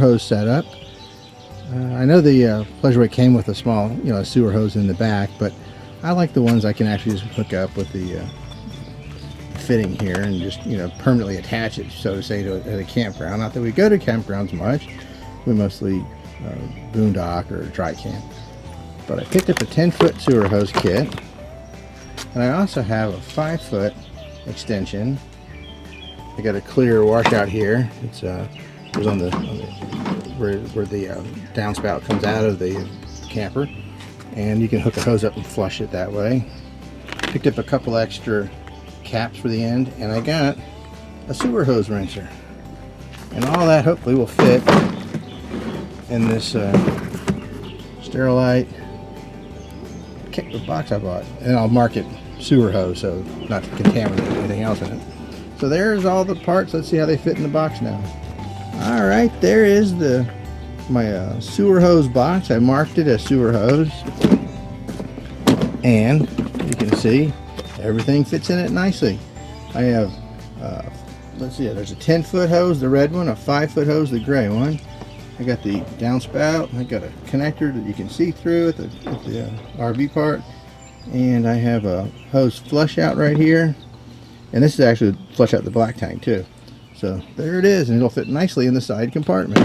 hose setup. I know the Pleasureway came with a small, sewer hose in the back, but I like the ones I can actually just hook up with the fitting here and just, permanently attach it, so to say, to a campground. Not that we go to campgrounds much. We mostly boondock or dry camp. But I picked up a 10-foot sewer hose kit, and I also have a 5-foot extension. I got a clear washout here. It goes on where the downspout comes out of the camper, and you can hook a hose up and flush it that way. Picked up a couple extra caps for the end, and I got a sewer hose rinser, and all that hopefully will fit in this Sterilite box I bought, and I'll mark it sewer hose so not to contaminate anything else in it. So there's all the parts. Let's see how they fit in the box now. All right, there is my sewer hose box. I marked it as sewer hose, and you can see everything fits in it nicely. I have let's see, there's a 10-foot hose, the red one, a 5-foot hose, the gray one. I got the downspout. I got a connector that you can see through at the RV part, and I have a hose flush out right here, and this is actually flush out the black tank too. So there it is, and it'll fit nicely in the side compartment.